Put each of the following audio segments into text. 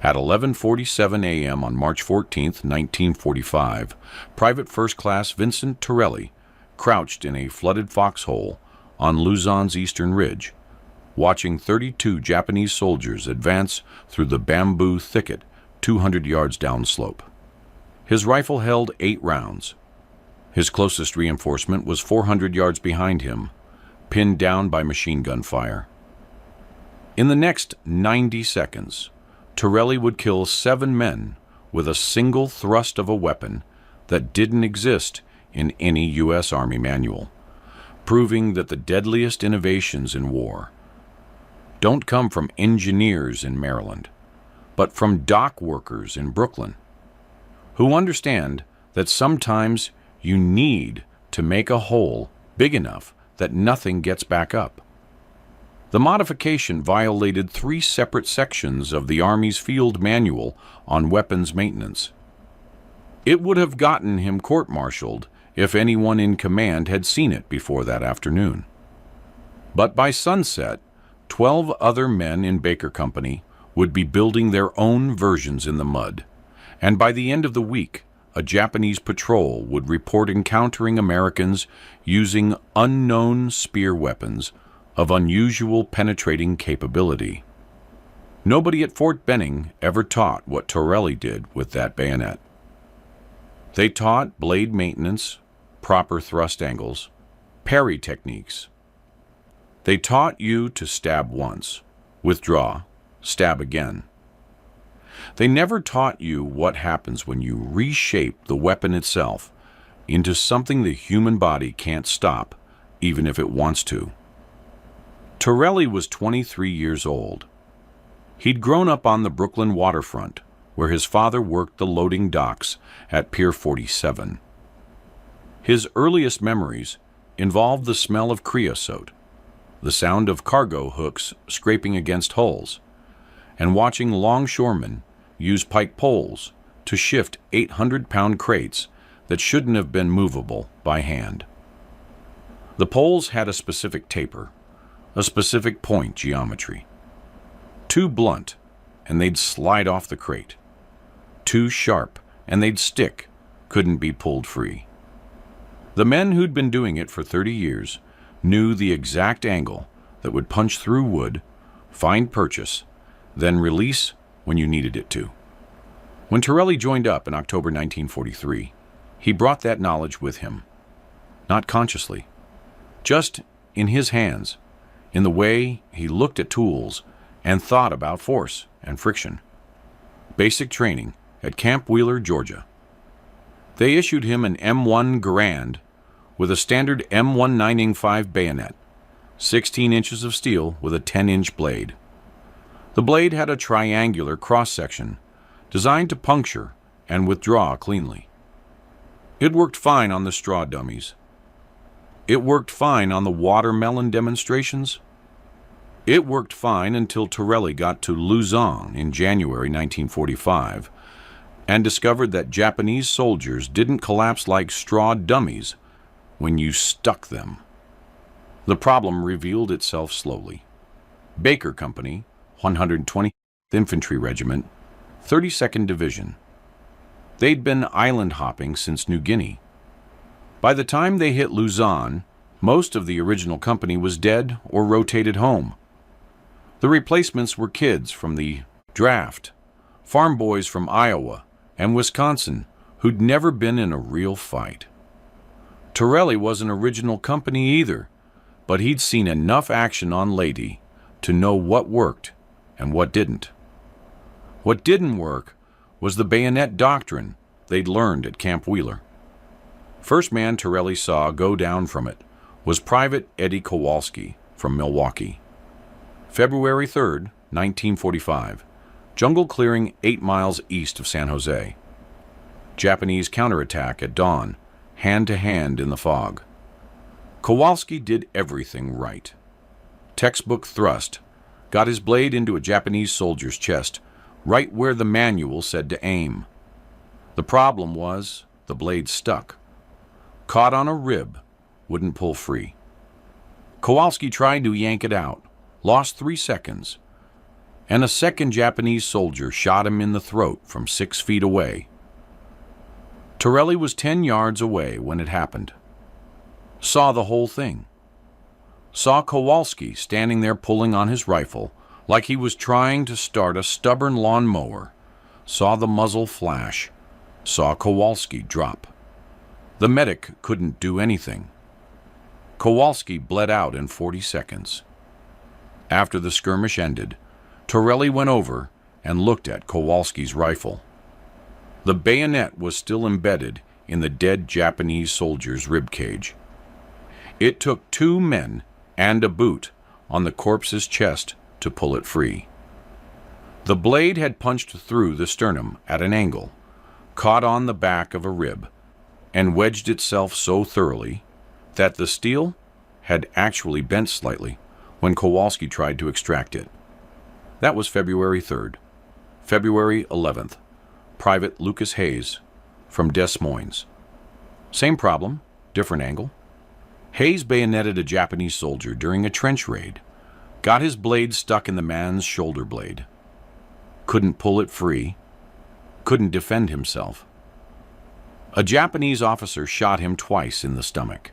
At 11:47 a.m. on March 14, 1945, Private First Class Vincent Torelli crouched in a flooded foxhole on Luzon's eastern ridge, watching 32 Japanese soldiers advance through the bamboo thicket 200 yards downslope. His rifle held 8 rounds. His closest reinforcement was 400 yards behind him, pinned down by machine gun fire. In the next 90 seconds, Torelli would kill 7 men with a single thrust of a weapon that didn't exist in any U.S. Army manual, proving that the deadliest innovations in war don't come from engineers in Maryland, but from dock workers in Brooklyn, who understand that sometimes you need to make a hole big enough that nothing gets back up. The modification violated 3 separate sections of the Army's field manual on weapons maintenance. It would have gotten him court-martialed if anyone in command had seen it before that afternoon. But by sunset, 12 other men in Baker Company would be building their own versions in the mud, and by the end of the week, a Japanese patrol would report encountering Americans using unknown spear weapons of unusual penetrating capability. Nobody at Fort Benning ever taught what Torelli did with that bayonet. They taught blade maintenance, proper thrust angles, parry techniques. They taught you to stab once, withdraw, stab again. They never taught you what happens when you reshape the weapon itself into something the human body can't stop, even if it wants to. Torelli was 23 years old. He'd grown up on the Brooklyn waterfront, where his father worked the loading docks at Pier 47. His earliest memories involved the smell of creosote, the sound of cargo hooks scraping against hulls, and watching longshoremen use pike poles to shift 800-pound crates that shouldn't have been movable by hand. The poles had a specific taper, a specific point geometry. Too blunt, and they'd slide off the crate. Too sharp, and they'd stick, couldn't be pulled free. The men who'd been doing it for 30 years knew the exact angle that would punch through wood, find purchase, then release when you needed it to. When Torelli joined up in October 1943, he brought that knowledge with him. Not consciously, just in his hands, in the way he looked at tools and thought about force and friction. Basic training at Camp Wheeler, Georgia. They issued him an M1 Garand with a standard M1905 bayonet, 16 inches of steel with a 10-inch blade. The blade had a triangular cross-section designed to puncture and withdraw cleanly. It worked fine on the straw dummies. It worked fine on the watermelon demonstrations. It worked fine until Torelli got to Luzon in January 1945 and discovered that Japanese soldiers didn't collapse like straw dummies when you stuck them. The problem revealed itself slowly. Baker Company, 120th Infantry Regiment, 32nd Division. They'd been island hopping since New Guinea. By the time they hit Luzon, most of the original company was dead or rotated home. The replacements were kids from the draft, farm boys from Iowa and Wisconsin who'd never been in a real fight. Torelli wasn't original company either, but he'd seen enough action on Leyte to know what worked and what didn't. What didn't work was the bayonet doctrine they'd learned at Camp Wheeler. First man Torelli saw go down from it was Private Eddie Kowalski from Milwaukee. February 3, 1945, jungle clearing 8 miles east of San Jose. Japanese counterattack at dawn, hand-to-hand in the fog. Kowalski did everything right. Textbook thrust, got his blade into a Japanese soldier's chest, right where the manual said to aim. The problem was the blade stuck. Caught on a rib, wouldn't pull free. Kowalski tried to yank it out, lost 3 seconds. and a second Japanese soldier shot him in the throat from 6 feet away. Torelli was 10 yards away when it happened. Saw the whole thing. Saw Kowalski standing there pulling on his rifle like he was trying to start a stubborn lawnmower. Saw the muzzle flash. Saw Kowalski drop. The medic couldn't do anything. Kowalski bled out in 40 seconds. After the skirmish ended, Torelli went over and looked at Kowalski's rifle. The bayonet was still embedded in the dead Japanese soldier's ribcage. It took 2 men and a boot on the corpse's chest to pull it free. The blade had punched through the sternum at an angle, caught on the back of a rib, and wedged itself so thoroughly that the steel had actually bent slightly when Kowalski tried to extract it. That was February 3rd. February 11th, Private Lucas Hayes from Des Moines. Same problem, different angle. Hayes bayoneted a Japanese soldier during a trench raid, got his blade stuck in the man's shoulder blade. Couldn't pull it free, couldn't defend himself. A Japanese officer shot him twice in the stomach.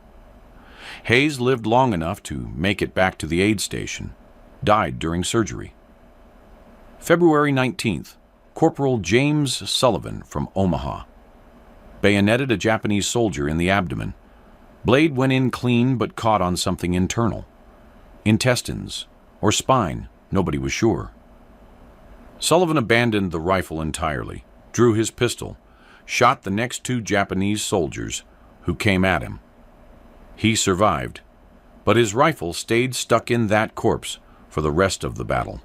Hayes lived long enough to make it back to the aid station, died during surgery. February 19th, Corporal James Sullivan from Omaha bayoneted a Japanese soldier in the abdomen. Blade went in clean but caught on something internal. Intestines or spine, nobody was sure. Sullivan abandoned the rifle entirely, drew his pistol, shot the next 2 Japanese soldiers who came at him. He survived, but his rifle stayed stuck in that corpse for the rest of the battle.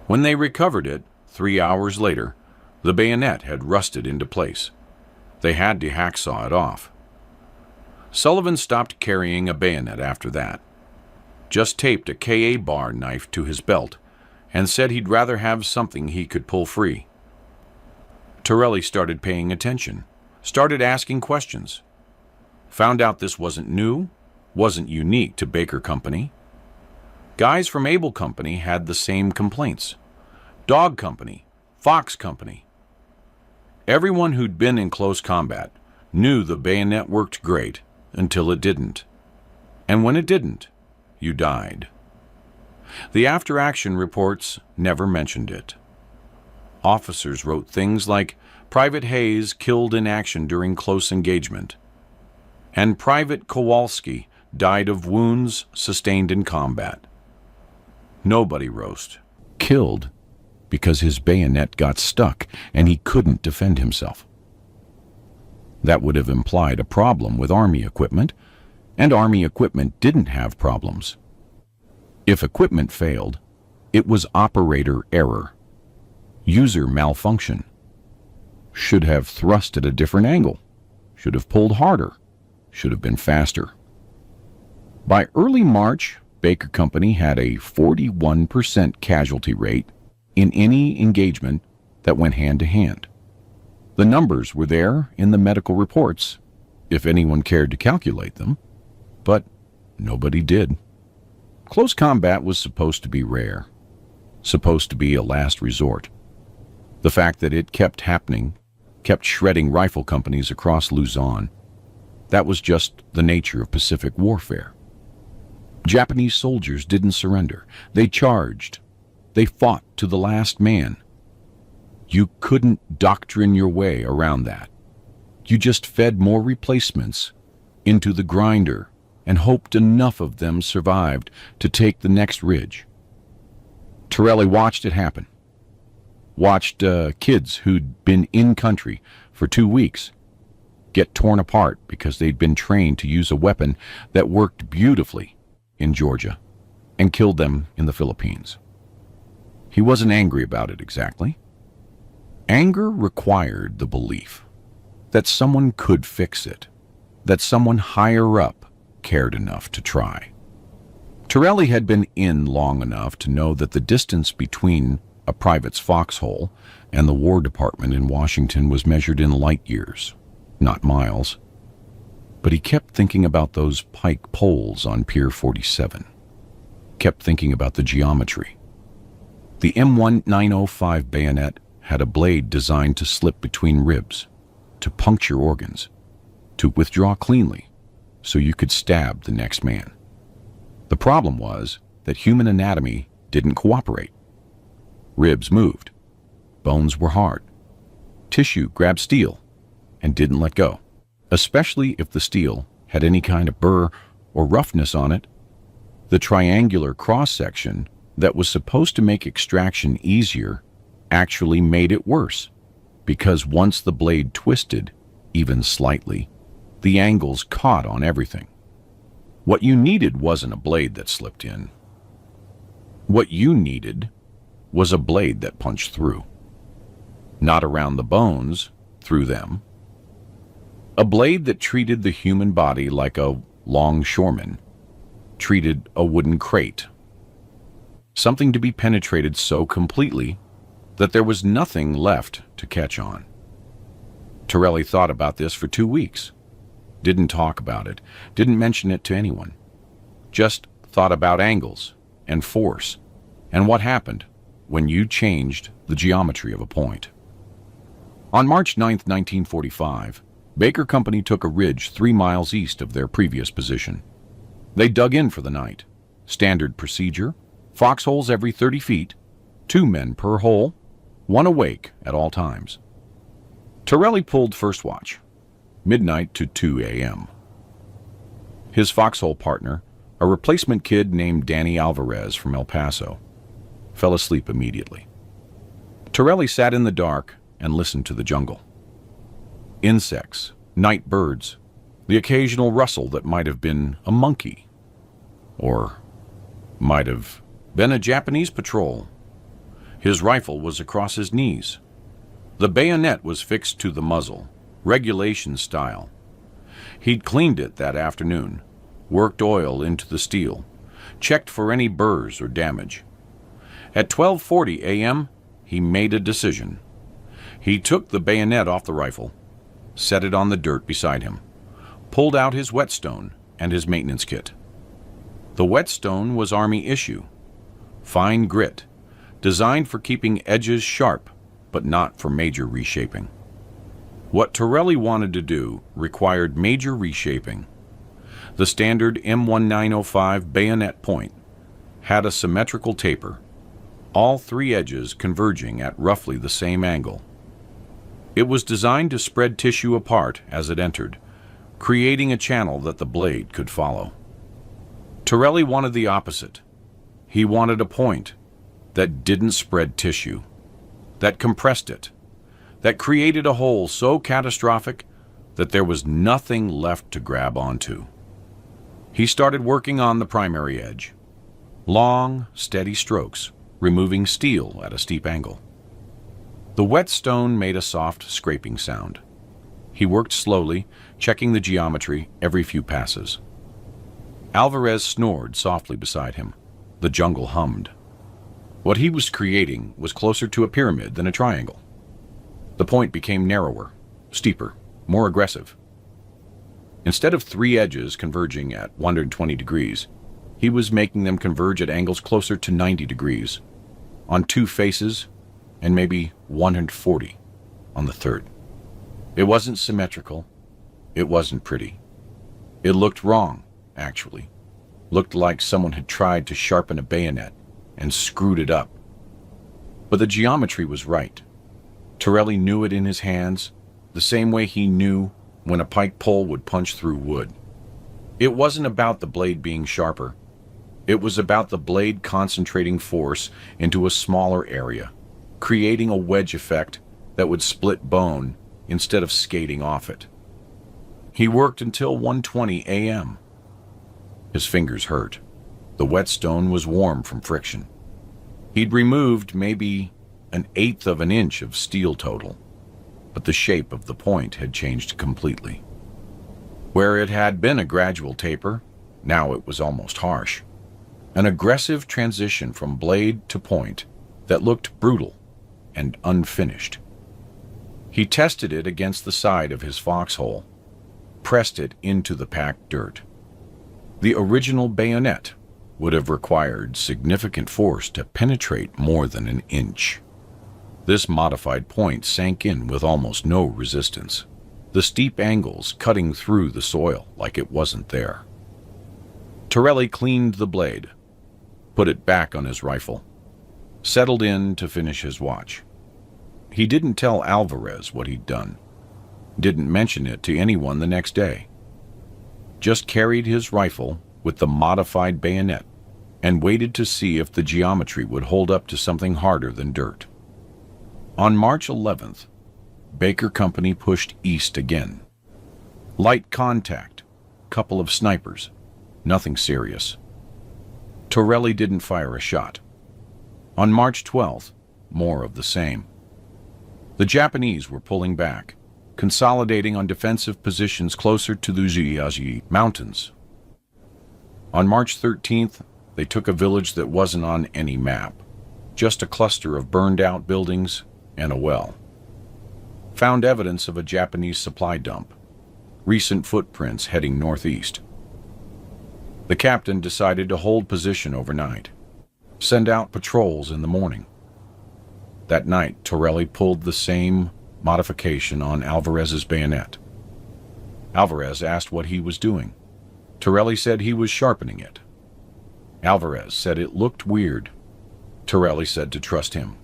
When they recovered it, 3 hours later, the bayonet had rusted into place. They had to hacksaw it off. Sullivan stopped carrying a bayonet after that, just taped a Ka bar knife to his belt, and said he'd rather have something he could pull free. Torelli started paying attention, started asking questions. Found out this wasn't new, wasn't unique to Baker Company. Guys from Able Company had the same complaints. Dog Company, Fox Company. Everyone who'd been in close combat knew the bayonet worked great until it didn't. And when it didn't, you died. The after-action reports never mentioned it. Officers wrote things like, Private Hayes killed in action during close engagement, and Private Kowalski died of wounds sustained in combat. Nobody wrote, killed because his bayonet got stuck and he couldn't defend himself. That would have implied a problem with Army equipment, and Army equipment didn't have problems. If equipment failed, it was operator error, user malfunction. Should have thrust at a different angle, should have pulled harder, should have been faster. By early March, Baker Company had a 41% casualty rate in any engagement that went hand to hand. The numbers were there in the medical reports, if anyone cared to calculate them, but nobody did. Close combat was supposed to be rare, supposed to be a last resort. The fact that it kept happening, kept shredding rifle companies across Luzon, that was just the nature of Pacific warfare. Japanese soldiers didn't surrender. They charged. They fought to the last man. You couldn't doctrine your way around that. You just fed more replacements into the grinder and hoped enough of them survived to take the next ridge. Torelli watched it happen. Watched kids who'd been in country for 2 weeks get torn apart because they'd been trained to use a weapon that worked beautifully in Georgia and killed them in the Philippines. He wasn't angry about it exactly. Anger required the belief that someone could fix it, that someone higher up cared enough to try. Torelli had been in long enough to know that the distance between a private's foxhole and the War Department in Washington was measured in light years, not miles. But he kept thinking about those pike poles on Pier 47, kept thinking about the geometry. The M1905 bayonet had a blade designed to slip between ribs, to puncture organs, to withdraw cleanly, so you could stab the next man. The problem was that human anatomy didn't cooperate. Ribs moved, bones were hard, tissue grabbed steel and didn't let go, especially if the steel had any kind of burr or roughness on it. The triangular cross-section that was supposed to make extraction easier actually made it worse, because once the blade twisted, even slightly, the angles caught on everything. What you needed wasn't a blade that slipped in. What you needed was a blade that punched through. Not around the bones, through them. A blade that treated the human body like a longshoreman treated a wooden crate. Something to be penetrated so completely that there was nothing left to catch on. Torelli thought about this for 2 weeks. Didn't talk about it, didn't mention it to anyone. Just thought about angles and force and what happened when you changed the geometry of a point. On March 9, 1945, Baker Company took a ridge 3 miles east of their previous position. They dug in for the night. Standard procedure, foxholes every 30 feet, 2 men per hole, 1 awake at all times. Torelli pulled first watch, midnight to 2 a.m. His foxhole partner, a replacement kid named Danny Alvarez from El Paso, fell asleep immediately. Torelli sat in the dark and listened to the jungle. Insects, night birds, the occasional rustle that might have been a monkey, or might have been a Japanese patrol. His rifle was across his knees. The bayonet was fixed to the muzzle, regulation style. He'd cleaned it that afternoon, worked oil into the steel, checked for any burrs or damage. At 12:40 a.m., he made a decision. He took the bayonet off the rifle, set it on the dirt beside him, pulled out his whetstone and his maintenance kit. The whetstone was Army issue, fine grit, designed for keeping edges sharp, but not for major reshaping. What Torelli wanted to do required major reshaping. The standard M1905 bayonet point had a symmetrical taper, all 3 edges converging at roughly the same angle. It was designed to spread tissue apart as it entered, creating a channel that the blade could follow. Torelli wanted the opposite. He wanted a point that didn't spread tissue, that compressed it, that created a hole so catastrophic that there was nothing left to grab onto. He started working on the primary edge. Long, steady strokes, removing steel at a steep angle. The whetstone made a soft scraping sound. He worked slowly, checking the geometry every few passes. Alvarez snored softly beside him. The jungle hummed. What he was creating was closer to a pyramid than a triangle. The point became narrower, steeper, more aggressive. Instead of 3 edges converging at 120 degrees, he was making them converge at angles closer to 90 degrees, on 2 faces, and maybe 140 on the 3rd. It wasn't symmetrical. It wasn't pretty. It looked wrong, actually. Looked like someone had tried to sharpen a bayonet and screwed it up. But the geometry was right. Torelli knew it in his hands, the same way he knew when a pike pole would punch through wood. It wasn't about the blade being sharper. It was about the blade concentrating force into a smaller area, creating a wedge effect that would split bone instead of skating off it. He worked until 1:20 a.m. His fingers hurt. The whetstone was warm from friction. He'd removed maybe 1/8 of an inch of steel total, but the shape of the point had changed completely. Where it had been a gradual taper, now it was almost harsh. An aggressive transition from blade to point that looked brutal and unfinished. He tested it against the side of his foxhole, pressed it into the packed dirt. The original bayonet would have required significant force to penetrate more than an inch. This modified point sank in with almost no resistance, the steep angles cutting through the soil like it wasn't there. Torelli cleaned the blade, put it back on his rifle, settled in to finish his watch. He didn't tell Alvarez what he'd done, didn't mention it to anyone the next day. Just carried his rifle with the modified bayonet and waited to see if the geometry would hold up to something harder than dirt. On March 11th, Baker Company pushed east again. Light contact, couple of snipers, nothing serious. Torelli didn't fire a shot. On March 12th, more of the same. The Japanese were pulling back, consolidating on defensive positions closer to the Jiaji Mountains. On March 13th, they took a village that wasn't on any map, just a cluster of burned-out buildings and a well. Found evidence of a Japanese supply dump, recent footprints heading northeast. The captain decided to hold position overnight, send out patrols in the morning. That night, Torelli pulled the same modification on Alvarez's bayonet. Alvarez asked what he was doing. Torelli said he was sharpening it. Alvarez said it looked weird. Torelli said to trust him.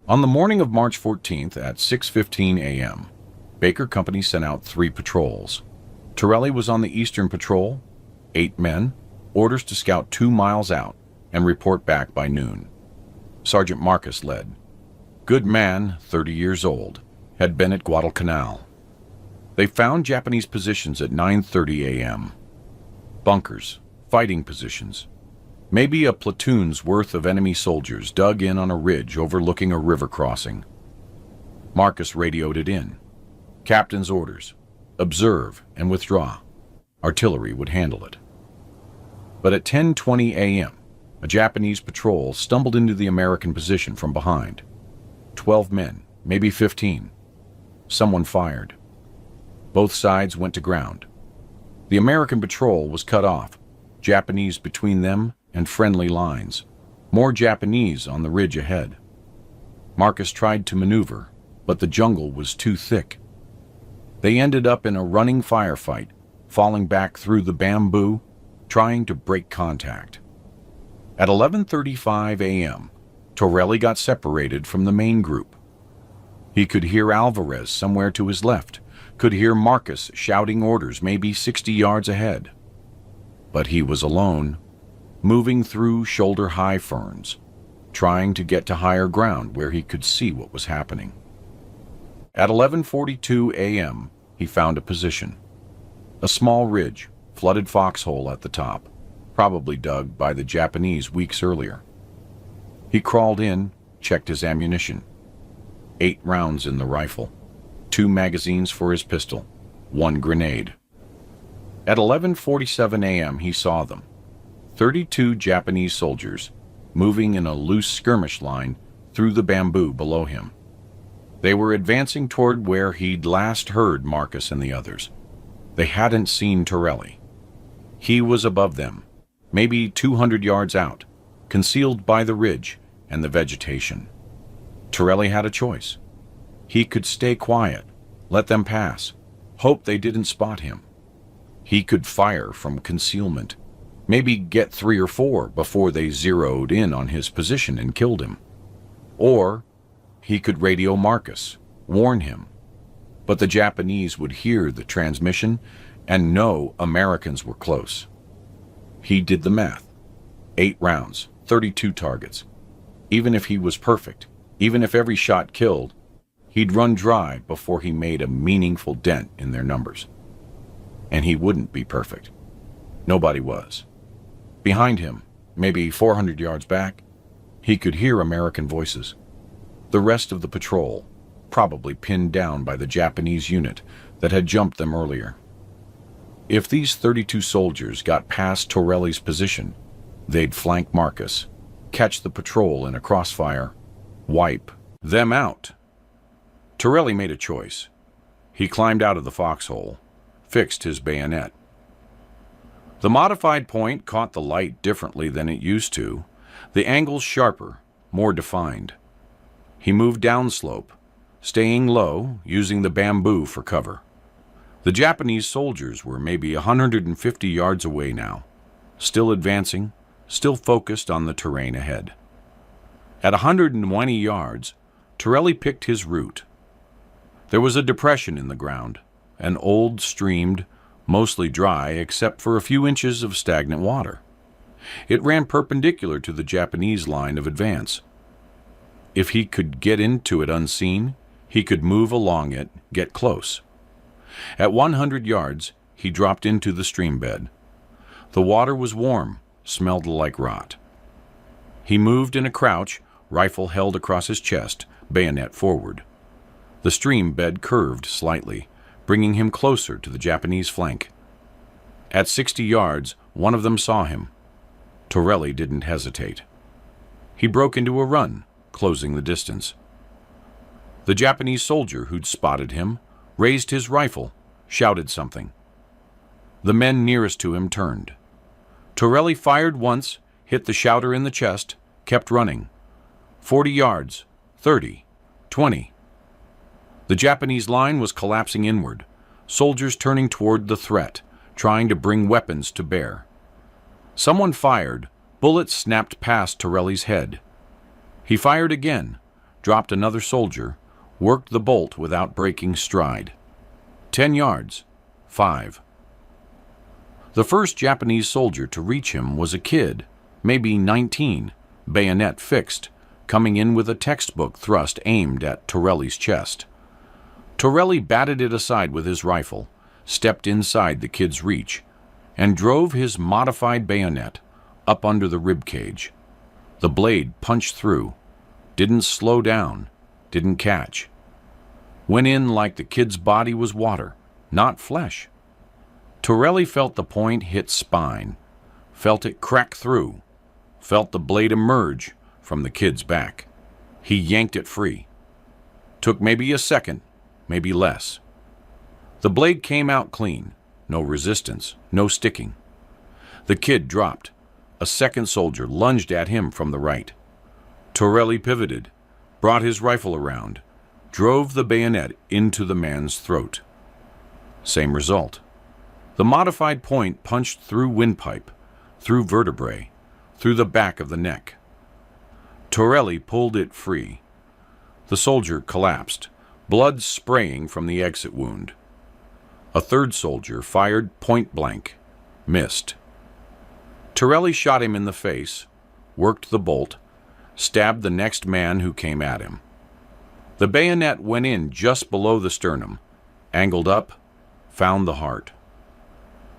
On the morning of March 14th at 6:15 a.m., Baker Company sent out 3 patrols. Torelli was on the eastern patrol, 8 men, orders to scout 2 miles out and report back by noon. Sergeant Marcus led. Good man, 30 years old, had been at Guadalcanal. They found Japanese positions at 9:30 a.m. Bunkers, fighting positions. Maybe a platoon's worth of enemy soldiers dug in on a ridge overlooking a river crossing. Marcus radioed it in. Captain's orders: observe and withdraw. Artillery would handle it. But at 10:20 a.m., a Japanese patrol stumbled into the American position from behind. 12 men, maybe 15. Someone fired. Both sides went to ground. The American patrol was cut off, Japanese between them and friendly lines. More Japanese on the ridge ahead. Marcus tried to maneuver, but the jungle was too thick. They ended up in a running firefight, falling back through the bamboo, trying to break contact. At 11:35 a.m., Torelli got separated from the main group. He could hear Alvarez somewhere to his left, could hear Marcus shouting orders maybe 60 yards ahead. But he was alone, moving through shoulder-high ferns, trying to get to higher ground where he could see what was happening. At 11:42 a.m., he found a position. A small ridge, flooded foxhole at the top, probably dug by the Japanese weeks earlier. He crawled in, checked his ammunition. 8 rounds in the rifle, 2 magazines for his pistol, 1 grenade. At 11:47 a.m. he saw them, 32 Japanese soldiers, moving in a loose skirmish line through the bamboo below him. They were advancing toward where he'd last heard Marcus and the others. They hadn't seen Torelli. He was above them, maybe 200 yards out, concealed by the ridge and the vegetation. Torelli had a choice. He could stay quiet, let them pass, hope they didn't spot him. He could fire from concealment, maybe get 3 or 4 before they zeroed in on his position and killed him. Or he could radio Marcus, warn him. But the Japanese would hear the transmission and know Americans were close. He did the math. 8 rounds, 32 targets. Even if he was perfect, even if every shot killed, he'd run dry before he made a meaningful dent in their numbers. And he wouldn't be perfect. Nobody was. Behind him, maybe 400 yards back, he could hear American voices. The rest of the patrol, probably pinned down by the Japanese unit that had jumped them earlier. If these 32 soldiers got past Torelli's position, they'd flank Marcus, catch the patrol in a crossfire, wipe them out. Torelli made a choice. He climbed out of the foxhole, fixed his bayonet. The modified point caught the light differently than it used to, the angles sharper, more defined. He moved downslope, staying low, using the bamboo for cover. The Japanese soldiers were maybe 150 yards away now, still advancing, still focused on the terrain ahead. At 120 yards, Torelli picked his route. There was a depression in the ground, an old streamed, mostly dry except for a few inches of stagnant water. It ran perpendicular to the Japanese line of advance. If he could get into it unseen, he could move along it, get close. At 100 yards, he dropped into the stream bed. The water was warm, smelled like rot. He moved in a crouch, rifle held across his chest, bayonet forward. The stream bed curved slightly, bringing him closer to the Japanese flank. At 60 yards, one of them saw him. Torelli didn't hesitate. He broke into a run, closing the distance. The Japanese soldier who'd spotted him raised his rifle, shouted something. The men nearest to him turned. Torelli fired once, hit the shouter in the chest, kept running. 40 yards, 30, 20. The Japanese line was collapsing inward, soldiers turning toward the threat, trying to bring weapons to bear. Someone fired, bullets snapped past Torelli's head. He fired again, dropped another soldier, worked the bolt without breaking stride. 10 yards, 5. The first Japanese soldier to reach him was a kid, maybe 19, bayonet fixed, coming in with a textbook thrust aimed at Torelli's chest. Torelli batted it aside with his rifle, stepped inside the kid's reach, and drove his modified bayonet up under the rib cage. The blade punched through, didn't slow down, didn't catch. Went in like the kid's body was water, not flesh. Torelli felt the point hit spine, felt it crack through, felt the blade emerge from the kid's back. He yanked it free. Took maybe a second, maybe less. The blade came out clean, no resistance, no sticking. The kid dropped. A second soldier lunged at him from the right. Torelli pivoted, brought his rifle around, drove the bayonet into the man's throat. Same result. The modified point punched through windpipe, through vertebrae, through the back of the neck. Torelli pulled it free. The soldier collapsed, blood spraying from the exit wound. A third soldier fired point blank, missed. Torelli shot him in the face, worked the bolt, stabbed the next man who came at him. The bayonet went in just below the sternum, angled up, found the heart.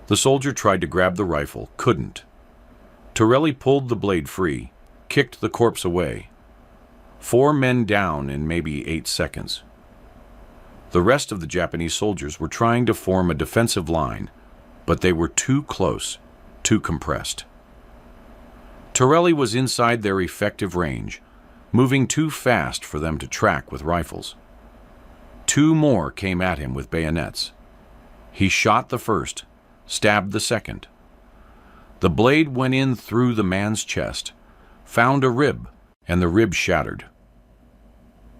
The soldier tried to grab the rifle, couldn't. Torelli pulled the blade free, kicked the corpse away. 4 men down in maybe 8 seconds. The rest of the Japanese soldiers were trying to form a defensive line, but they were too close, too compressed. Torelli was inside their effective range, moving too fast for them to track with rifles. 2 more came at him with bayonets. He shot the first, stabbed the second. The blade went in through the man's chest, found a rib, and the rib shattered.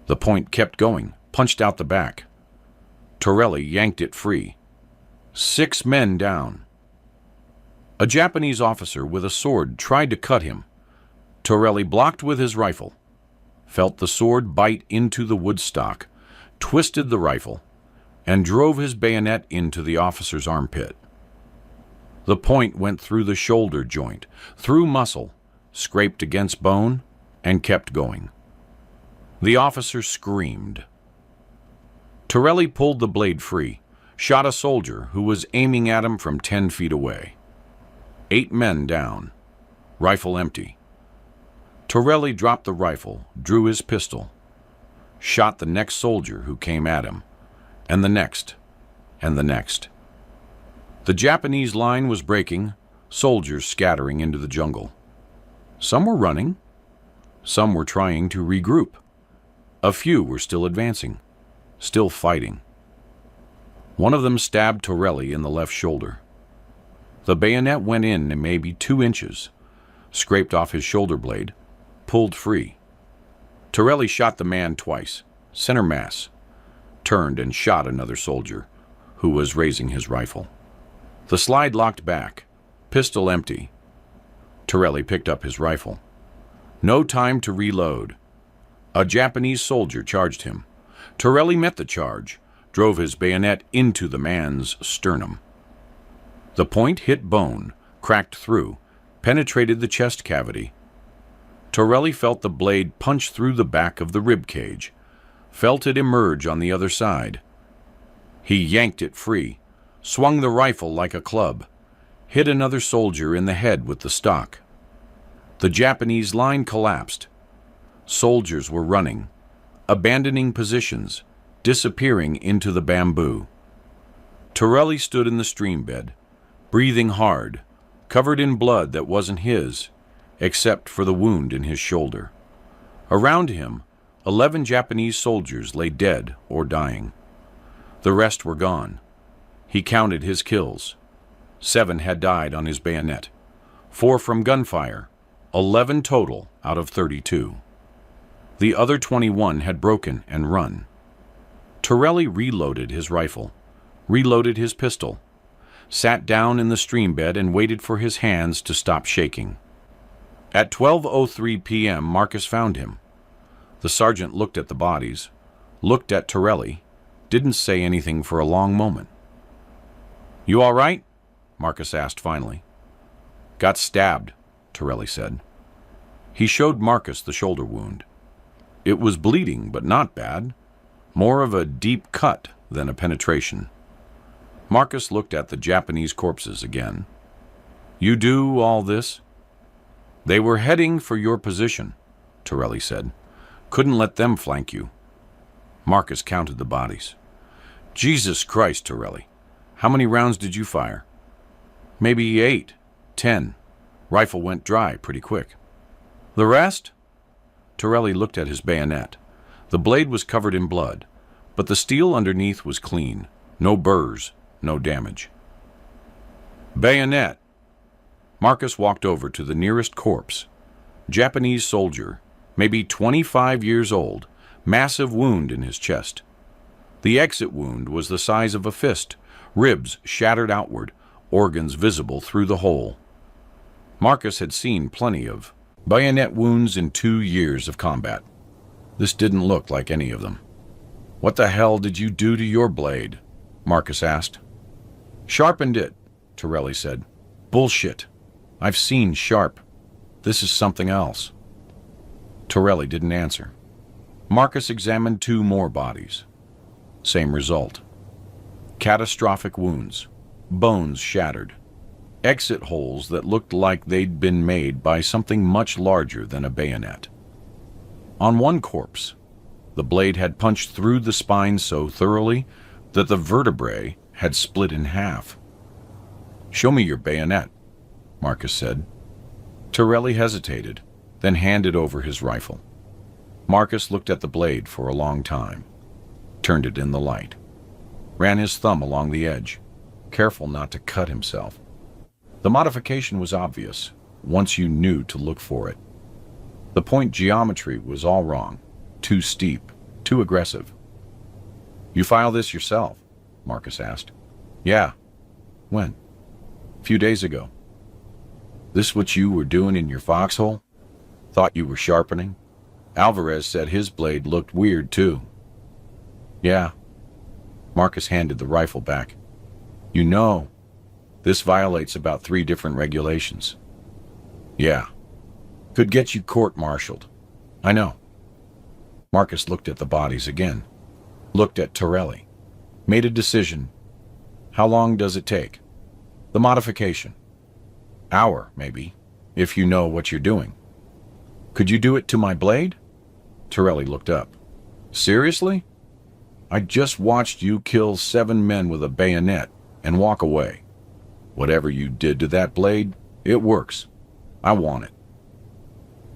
The point kept going, punched out the back. Torelli yanked it free. 6 men down. A Japanese officer with a sword tried to cut him. Torelli blocked with his rifle, felt the sword bite into the wood stock, twisted the rifle, and drove his bayonet into the officer's armpit. The point went through the shoulder joint, through muscle, scraped against bone, and kept going. The officer screamed. Torelli pulled the blade free, shot a soldier who was aiming at him from 10 feet away. 8 men down, rifle empty. Torelli dropped the rifle, drew his pistol, shot the next soldier who came at him, and the next, and the next. The Japanese line was breaking, soldiers scattering into the jungle. Some were running, some were trying to regroup. A few were still advancing, still fighting. One of them stabbed Torelli in the left shoulder. The bayonet went in maybe 2 inches, scraped off his shoulder blade, pulled free. Torelli shot the man twice, center mass, turned and shot another soldier, who was raising his rifle. The slide locked back, pistol empty. Torelli picked up his rifle. No time to reload. A Japanese soldier charged him. Torelli met the charge, drove his bayonet into the man's sternum. The point hit bone, cracked through, penetrated the chest cavity. Torelli felt the blade punch through the back of the rib cage, felt it emerge on the other side. He yanked it free, swung the rifle like a club, hit another soldier in the head with the stock. The Japanese line collapsed. Soldiers were running, abandoning positions, disappearing into the bamboo. Torelli stood in the stream bed, breathing hard, covered in blood that wasn't his, except for the wound in his shoulder. Around him, 11 Japanese soldiers lay dead or dying. The rest were gone. He counted his kills. 7 had died on his bayonet, 4 from gunfire, 11 total out of 32. The other 21 had broken and run. Torelli reloaded his rifle, reloaded his pistol, sat down in the stream bed and waited for his hands to stop shaking. At 12:03 p.m., Marcus found him. The sergeant looked at the bodies, looked at Torelli, didn't say anything for a long moment. "You all right?" Marcus asked finally. "Got stabbed," Torelli said. He showed Marcus the shoulder wound. It was bleeding, but not bad. More of a deep cut than a penetration. Marcus looked at the Japanese corpses again. "You do all this?" "They were heading for your position," Torelli said. "Couldn't let them flank you." Marcus counted the bodies. "Jesus Christ, Torelli. How many rounds did you fire?" "Maybe 8, 10. Rifle went dry pretty quick." "The rest?" Torelli looked at his bayonet. The blade was covered in blood, but the steel underneath was clean. No burrs, no damage. "Bayonet." Marcus walked over to the nearest corpse. Japanese soldier, maybe 25 years old, massive wound in his chest. The exit wound was the size of a fist, ribs shattered outward, organs visible through the hole. Marcus had seen plenty of bayonet wounds in 2 years of combat. This didn't look like any of them. "What the hell did you do to your blade?" Marcus asked. "Sharpened it," Torelli said. "Bullshit. I've seen sharp. This is something else." Torelli didn't answer. Marcus examined 2 more bodies. Same result. Catastrophic wounds, bones shattered, exit holes that looked like they'd been made by something much larger than a bayonet. On one corpse, the blade had punched through the spine so thoroughly that the vertebrae had split in half. "Show me your bayonet," Marcus said. Torelli hesitated, then handed over his rifle. Marcus looked at the blade for a long time, turned it in the light, ran his thumb along the edge, careful not to cut himself. The modification was obvious, once you knew to look for it. The point geometry was all wrong, too steep, too aggressive. "You file this yourself?" Marcus asked. "Yeah." "When?" "A few days ago." "This what you were doing in your foxhole? Thought you were sharpening?" "Alvarez said his blade looked weird too." "Yeah." Marcus handed the rifle back. "You know, this violates about 3 different regulations." "Yeah. Could get you court-martialed." "I know." Marcus looked at the bodies again, looked at Torelli, made a decision. "How long does it take?" "The modification." "Hour, maybe, if you know what you're doing." "Could you do it to my blade?" Torelli looked up. "Seriously? I just watched you kill 7 men with a bayonet and walk away. Whatever you did to that blade, it works. I want it."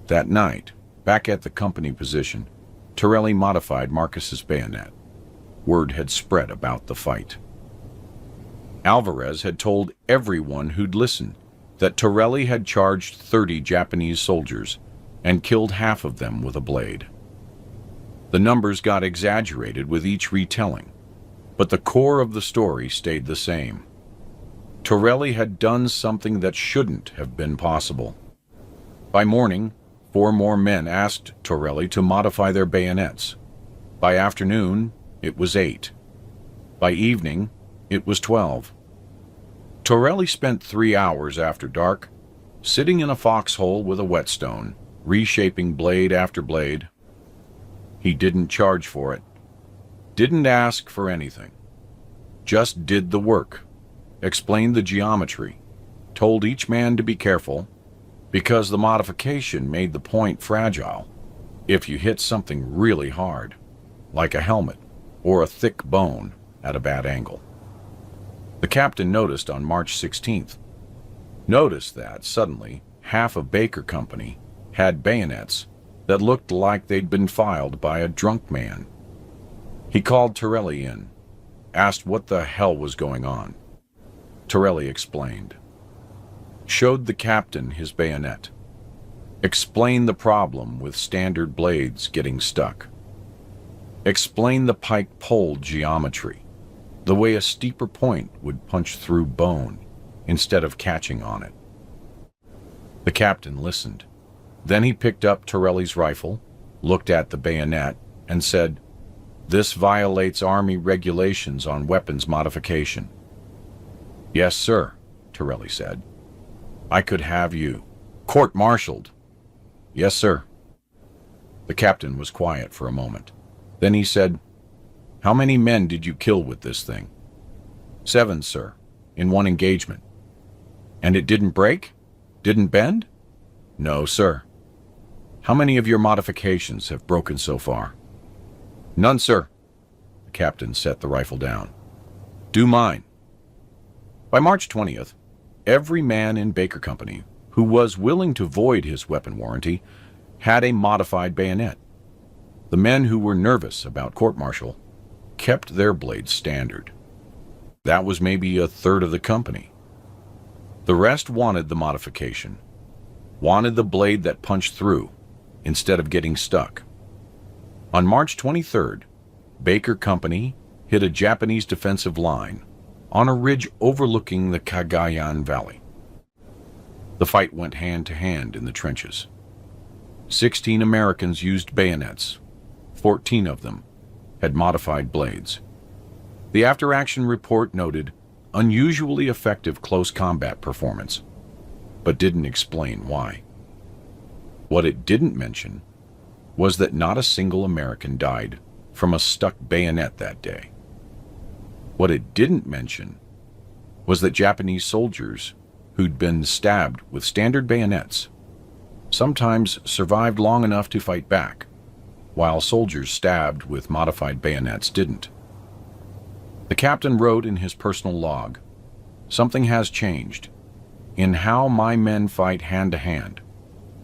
That night, back at the company position, Torelli modified Marcus's bayonet. Word had spread about the fight. Alvarez had told everyone who'd listened that Torelli had charged 30 Japanese soldiers and killed half of them with a blade. The numbers got exaggerated with each retelling, but the core of the story stayed the same. Torelli had done something that shouldn't have been possible. By morning, 4 more men asked Torelli to modify their bayonets. By afternoon, it was 8. By evening, it was 12. Torelli spent 3 hours after dark, sitting in a foxhole with a whetstone, reshaping blade after blade. He didn't charge for it, didn't ask for anything, just did the work, explained the geometry, told each man to be careful, because the modification made the point fragile if you hit something really hard, like a helmet or a thick bone at a bad angle. The captain noticed on March 16th, noticed that suddenly half of Baker Company had bayonets that looked like they'd been filed by a drunk man. He called Torelli in, asked what the hell was going on. Torelli explained, showed the captain his bayonet, explained the problem with standard blades getting stuck, explained the pike pole geometry, the way a steeper point would punch through bone instead of catching on it. The captain listened. Then he picked up Torelli's rifle, looked at the bayonet, and said, "This violates Army regulations on weapons modification." "Yes, sir," Torelli said. "I could have you court-martialed." "Yes, sir." The captain was quiet for a moment. Then he said, "How many men did you kill with this thing?" "7, sir, in one engagement." "And it didn't break? Didn't bend?" "No, sir." "How many of your modifications have broken so far?" "None, sir." The captain set the rifle down. "Do mine." By March 20th, every man in Baker Company who was willing to void his weapon warranty had a modified bayonet. The men who were nervous about court-martial kept their blades standard. That was maybe a third of the company. The rest wanted the modification, wanted the blade that punched through instead of getting stuck. On March 23rd, Baker Company hit a Japanese defensive line on a ridge overlooking the Cagayan Valley. The fight went hand to hand in the trenches. 16 Americans used bayonets. 14 of them had modified blades. The after-action report noted unusually effective close combat performance, but didn't explain why. What it didn't mention was that not a single American died from a stuck bayonet that day. What it didn't mention was that Japanese soldiers who'd been stabbed with standard bayonets sometimes survived long enough to fight back, while soldiers stabbed with modified bayonets didn't. The captain wrote in his personal log, "Something has changed. In how my men fight hand-to-hand,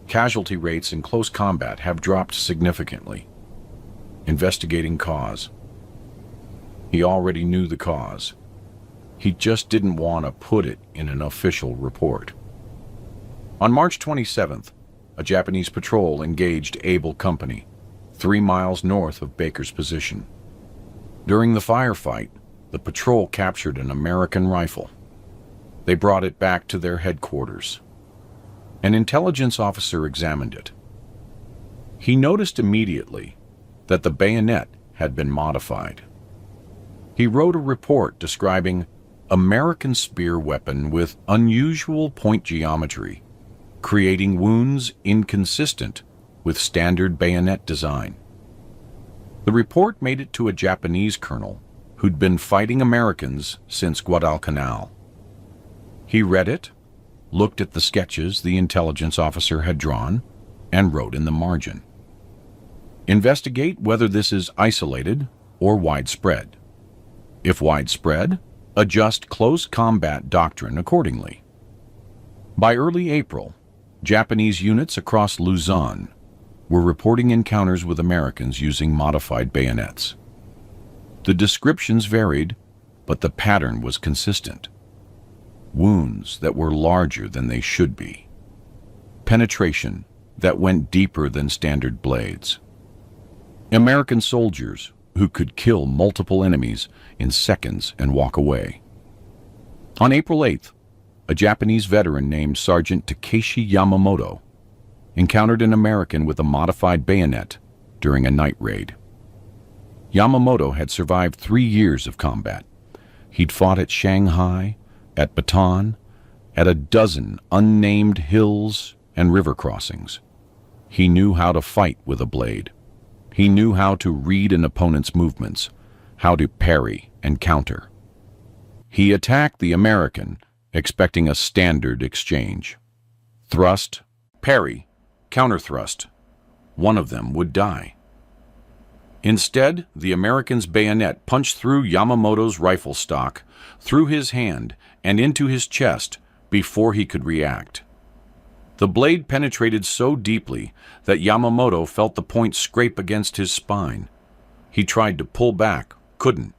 casualty rates in close combat have dropped significantly. Investigating cause." He already knew the cause. He just didn't want to put it in an official report. On March 27th, a Japanese patrol engaged Able Company, 3 miles north of Baker's position. During the firefight, the patrol captured an American rifle. They brought it back to their headquarters. An intelligence officer examined it. He noticed immediately that the bayonet had been modified. He wrote a report describing American spear weapon with unusual point geometry, creating wounds inconsistent with standard bayonet design. The report made it to a Japanese colonel who'd been fighting Americans since Guadalcanal. He read it, looked at the sketches the intelligence officer had drawn, and wrote in the margin, "Investigate whether this is isolated or widespread. If widespread, adjust close combat doctrine accordingly." By early April, Japanese units across Luzon were reporting encounters with Americans using modified bayonets. The descriptions varied, but the pattern was consistent. wounds that were larger than they should be, penetration that went deeper than standard blades, American soldiers who could kill multiple enemies in seconds and walk away. On April 8th, a Japanese veteran named Sergeant Takeshi Yamamoto encountered an American with a modified bayonet during a night raid. Yamamoto had survived 3 years of combat. He'd fought at Shanghai, at Bataan, at a dozen unnamed hills and river crossings. He knew how to fight with a blade. He knew how to read an opponent's movements, how to parry and counter. He attacked the American, expecting a standard exchange. Thrust, parry, counter-thrust. One of them would die. Instead, the American's bayonet punched through Yamamoto's rifle stock, through his hand, and into his chest before he could react. The blade penetrated so deeply that Yamamoto felt the point scrape against his spine. He tried to pull back, couldn't.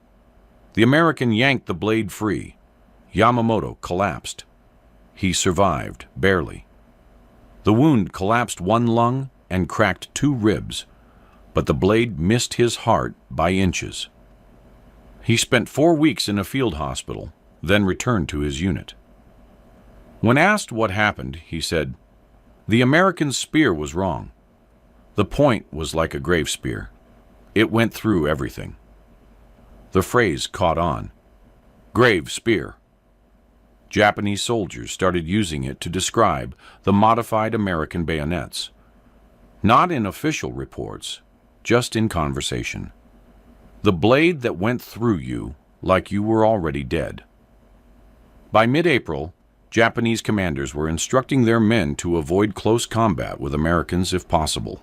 The American yanked the blade free. Yamamoto collapsed. He survived, barely. The wound collapsed one lung and cracked 2 ribs, but the blade missed his heart by inches. He spent 4 weeks in a field hospital, then returned to his unit. When asked what happened, he said, "The American spear was wrong. The point was like a grave spear. It went through everything." The phrase caught on. Grave spear. Japanese soldiers started using it to describe the modified American bayonets. Not in official reports, just in conversation. The blade that went through you like you were already dead. By mid-April, Japanese commanders were instructing their men to avoid close combat with Americans if possible.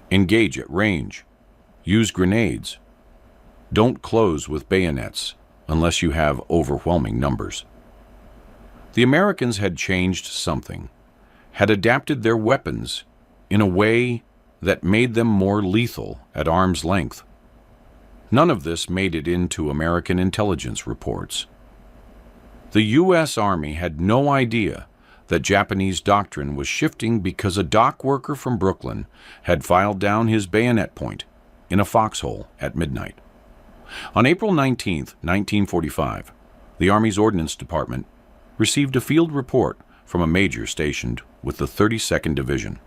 Engage at range. Use grenades. Don't close with bayonets unless you have overwhelming numbers. The Americans had changed something, had adapted their weapons in a way that made them more lethal at arm's length. None of this made it into American intelligence reports. The U.S. Army had no idea that Japanese doctrine was shifting because a dock worker from Brooklyn had filed down his bayonet point in a foxhole at midnight. On April 19, 1945, the Army's Ordnance Department received a field report from a major stationed with the 32nd Division.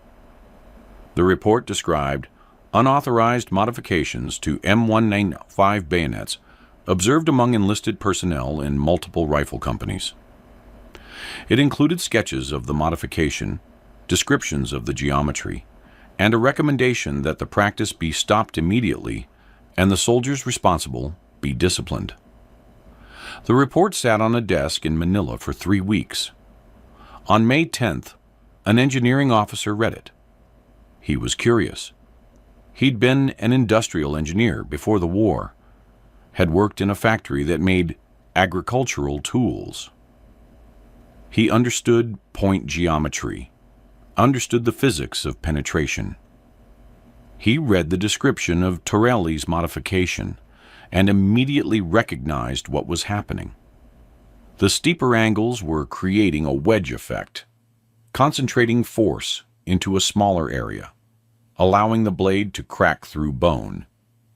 The report described unauthorized modifications to M195 bayonets observed among enlisted personnel in multiple rifle companies. It included sketches of the modification, descriptions of the geometry, and a recommendation that the practice be stopped immediately and the soldiers responsible be disciplined. The report sat on a desk in Manila for 3 weeks. On May 10th, an engineering officer read it. He was curious. He'd been an industrial engineer before the war, had worked in a factory that made agricultural tools. He understood point geometry, understood the physics of penetration. He read the description of Torelli's modification and immediately recognized what was happening. The steeper angles were creating a wedge effect, concentrating force into a smaller area, allowing the blade to crack through bone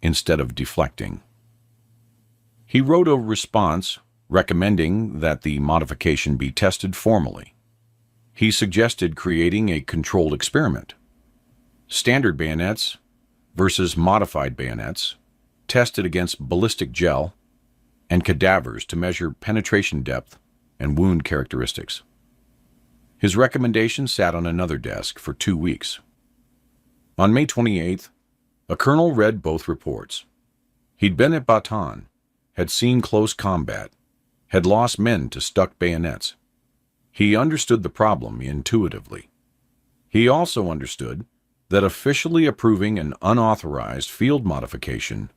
instead of deflecting. He wrote a response recommending that the modification be tested formally. He suggested creating a controlled experiment. Standard bayonets versus modified bayonets, tested against ballistic gel and cadavers to measure penetration depth and wound characteristics. His recommendation sat on another desk for 2 weeks. On May 28th, a colonel read both reports. He'd been at Bataan, had seen close combat, had lost men to stuck bayonets. He understood the problem intuitively. He also understood that officially approving an unauthorized field modification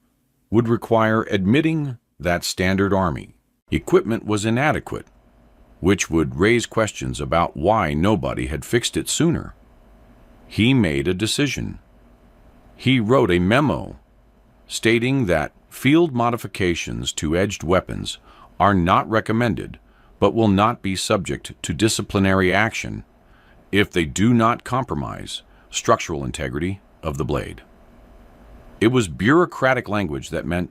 would require admitting that standard Army equipment was inadequate, which would raise questions about why nobody had fixed it sooner. He made a decision. He wrote a memo stating that field modifications to edged weapons are not recommended but will not be subject to disciplinary action if they do not compromise structural integrity of the blade. It was bureaucratic language that meant,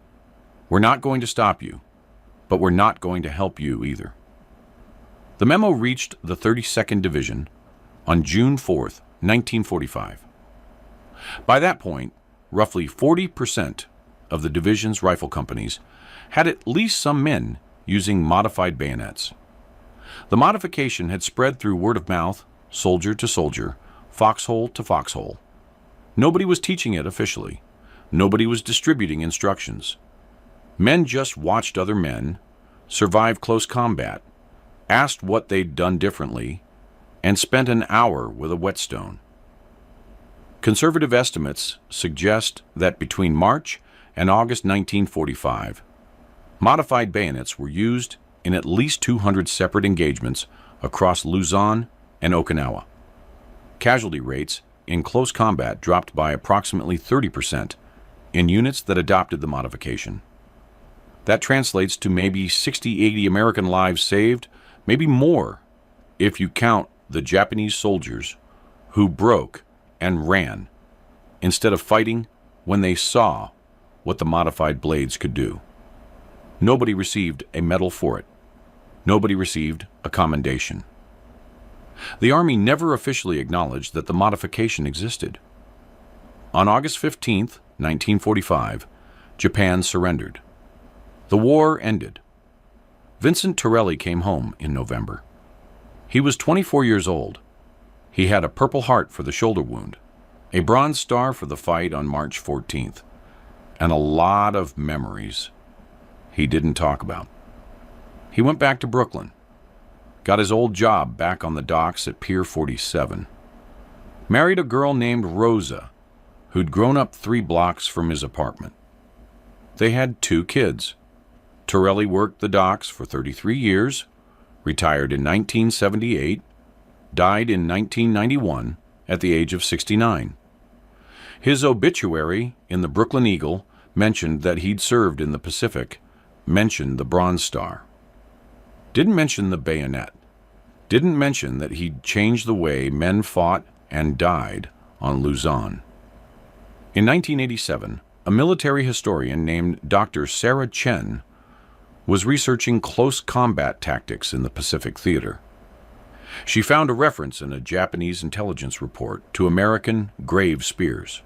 we're not going to stop you, but we're not going to help you either. The memo reached the 32nd Division on June 4th, 1945. By that point, roughly 40% of the division's rifle companies had at least some men using modified bayonets. The modification had spread through word of mouth, soldier to soldier, foxhole to foxhole. Nobody was teaching it officially. Nobody was distributing instructions. Men just watched other men, survived close combat, asked what they'd done differently, and spent an hour with a whetstone. Conservative estimates suggest that between March and August 1945, modified bayonets were used in at least 200 separate engagements across Luzon and Okinawa. Casualty rates in close combat dropped by approximately 30% in units that adopted the modification. That translates to maybe 60-80 American lives saved, maybe more if you count the Japanese soldiers who broke and ran instead of fighting when they saw what the modified blades could do. Nobody received a medal for it. Nobody received a commendation. The Army never officially acknowledged that the modification existed. On August 15, 1945, Japan surrendered. The war ended. Vincent Torelli came home in November. He was 24 years old. He had a Purple Heart for the shoulder wound, a Bronze Star for the fight on March 14th, and a lot of memories he didn't talk about. He went back to Brooklyn, got his old job back on the docks at Pier 47, married a girl named Rosa, who'd grown up 3 blocks from his apartment. They had 2 kids. Torelli worked the docks for 33 years, retired in 1978, died in 1991 at the age of 69. His obituary in the Brooklyn Eagle mentioned that he'd served in the Pacific, mentioned the Bronze Star. Didn't mention the bayonet. Didn't mention that he'd changed the way men fought and died on Luzon. In 1987, a military historian named Dr. Sarah Chen was researching close combat tactics in the Pacific Theater. She found a reference in a Japanese intelligence report to American grave spears.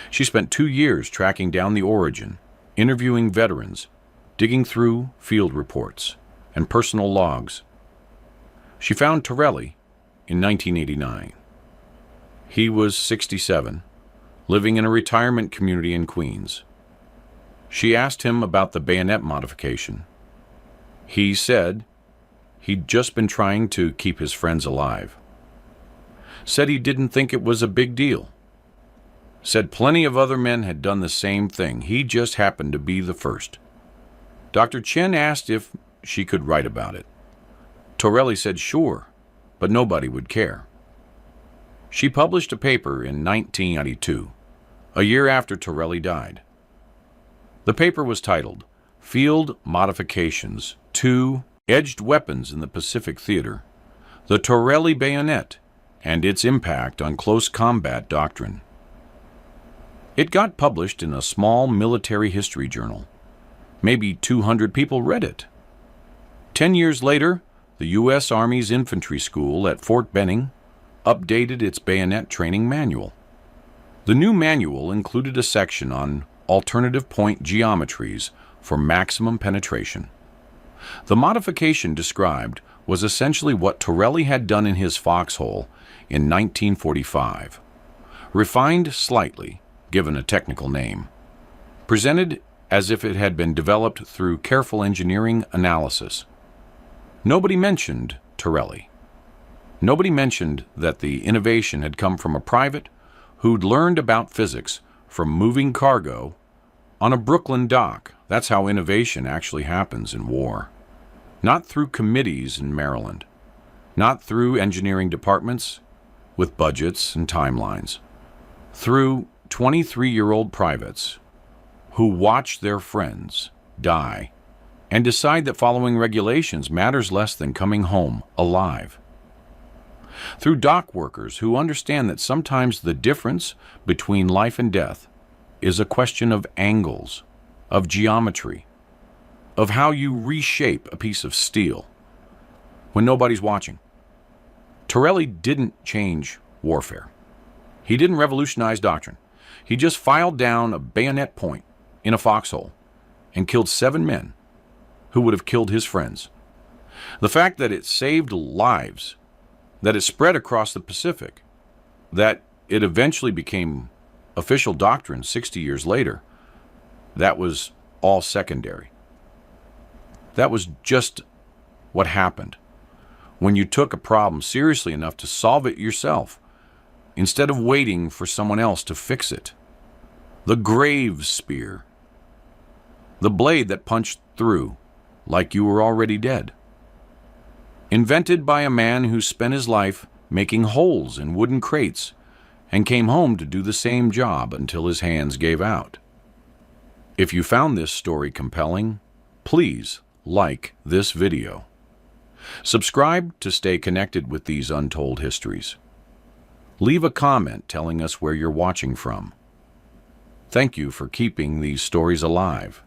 She spent 2 years tracking down the origin, interviewing veterans, digging through field reports and personal logs. She found Torelli in 1989. He was 67, living in a retirement community in Queens. She asked him about the bayonet modification. He said he'd just been trying to keep his friends alive. Said he didn't think it was a big deal. Said plenty of other men had done the same thing. He just happened to be the first. Dr. Chen asked if she could write about it. Torelli said sure, but nobody would care. She published a paper in 1992, a year after Torelli died. The paper was titled Field Modifications to Edged Weapons in the Pacific Theater, the Torelli Bayonet and its Impact on Close Combat Doctrine. It got published in a small military history journal. Maybe 200 people read it. 10 years later, the U.S. Army's Infantry School at Fort Benning updated its bayonet training manual. The new manual included a section on alternative point geometries for maximum penetration. The modification described was essentially what Torelli had done in his foxhole in 1945, refined slightly, given a technical name, presented as if it had been developed through careful engineering analysis. Nobody mentioned Torelli. Nobody mentioned that the innovation had come from a private who'd learned about physics from moving cargo on a Brooklyn dock. That's how innovation actually happens in war. Not through committees in Maryland, not through engineering departments with budgets and timelines, through 23-year-old privates who watched their friends die and decide that following regulations matters less than coming home alive. Through dock workers who understand that sometimes the difference between life and death is a question of angles, of geometry, of how you reshape a piece of steel when nobody's watching. Torelli didn't change warfare. He didn't revolutionize doctrine. He just filed down a bayonet point in a foxhole and killed 7 men who would have killed his friends. The fact that it saved lives, that it spread across the Pacific, that it eventually became official doctrine 60 years later, that was all secondary. That was just what happened when you took a problem seriously enough to solve it yourself instead of waiting for someone else to fix it. The grave spear, the blade that punched through like you were already dead. Invented by a man who spent his life making holes in wooden crates and came home to do the same job until his hands gave out. If you found this story compelling, please like this video. Subscribe to stay connected with these untold histories. Leave a comment telling us where you're watching from. Thank you for keeping these stories alive.